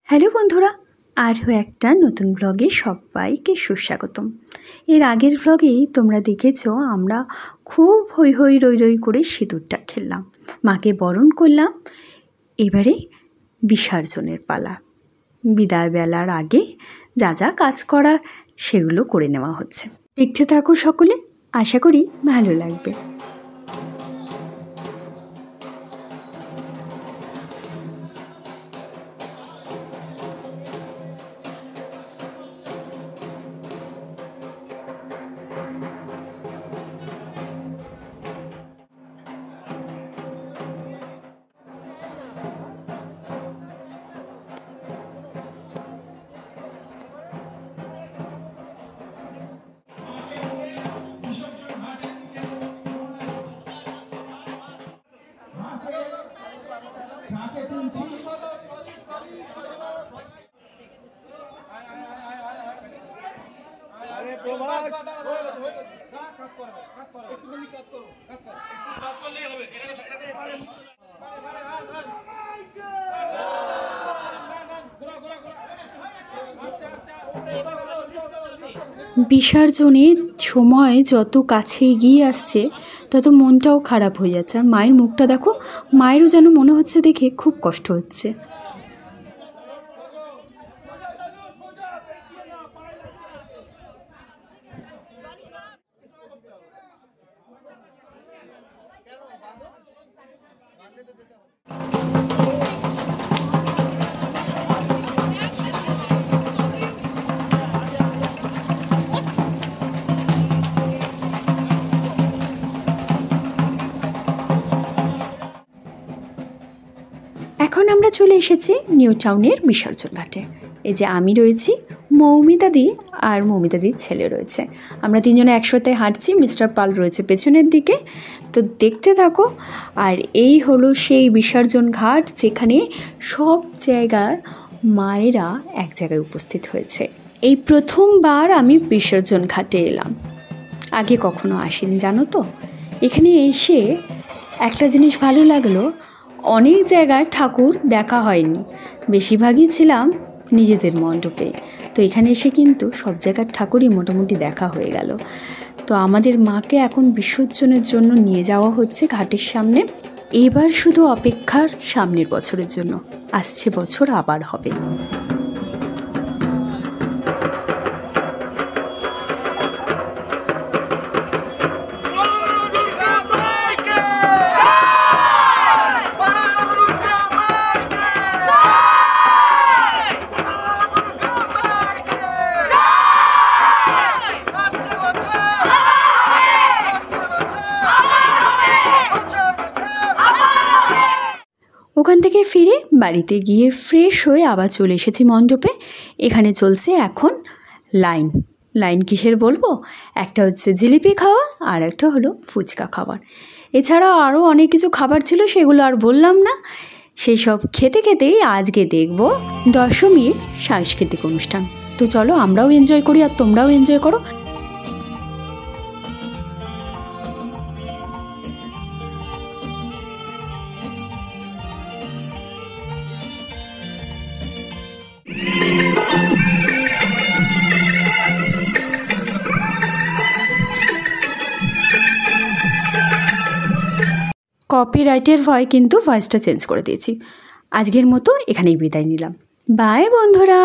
Hello বন্ধুরা, আরও একটা নতুন ব্লগে সবাইকে সুস্বাগতম। এর আগের ব্লগেই তোমরা দেখেছো আমরা খুব হৈ হৈ রই রই করে সিঁদুরটা খেললাম, মাকে বরণ করলাম। এবারে বিসর্জনের পালা। বিদায় বেলার আগে যা যা কাজ করা সেগুলো করে নেওয়া হচ্ছে। দেখতে থাকো সকলে, আশা করি ভালো লাগবে। বিসর্জনের সময় যত কাছে এগিয়ে আসছে তত মনটাও খারাপ হয়ে যাচ্ছে। আর মায়ের মুখটা দেখো, মায়েরও যেন মনে হচ্ছে দেখে খুব কষ্ট হচ্ছে। এখন আমরা চলে এসেছি নিউ টাউনের বিসর্জন ঘাটে। এই যে আমি রয়েছি, মৌমিতাদি আর মৌমিতাদির ছেলে রয়েছে। আমরা তিনজনে একসাথে হাঁটছি, মিস্টার পাল রয়েছে পেছনের দিকে। তো দেখতে থাকো। আর এই হলো সেই বিসর্জন ঘাট যেখানে সব জায়গার মায়েরা এক জায়গায় উপস্থিত হয়েছে। এই প্রথমবার আমি বিসর্জন ঘাটে এলাম, আগে কখনো আসিনি জানো তো। এখানে এসে একটা জিনিস ভালো লাগলো, অনেক জায়গায় ঠাকুর দেখা হয়নি, বেশিরভাগই ছিলাম নিজেদের মণ্ডপে। তো এখানে এসে কিন্তু সব জায়গার ঠাকুরই মোটামুটি দেখা হয়ে গেল। তো আমাদের মাকে এখন বিসর্জনের জন্য নিয়ে যাওয়া হচ্ছে ঘাটের সামনে। এবার শুধু অপেক্ষার সামনের বছরের জন্য, আসছে বছর আবার হবে। ওখান থেকে ফিরে বাড়িতে গিয়ে ফ্রেশ হয়ে আবার চলে এসেছি মণ্ডপে। এখানে চলছে এখন লাইন কিসের বলবো, একটা হচ্ছে জিলিপি খাওয়ার আর একটা হলো ফুচকা খাবার। এছাড়াও আরও অনেক কিছু খাবার ছিল, সেগুলো আর বললাম না। সেই সব খেতে খেতেই আজকে দেখব দশমীর সাংস্কৃতিক অনুষ্ঠান। তো চলো আমরাও এনজয় করি আর তোমরাও এনজয় করো। কপিরাইটের ভয় কিন্তু ভয়েসটা চেঞ্জ করে দিয়েছি। আজকের মতো এখানেই বিদায় নিলাম। বাই বন্ধুরা।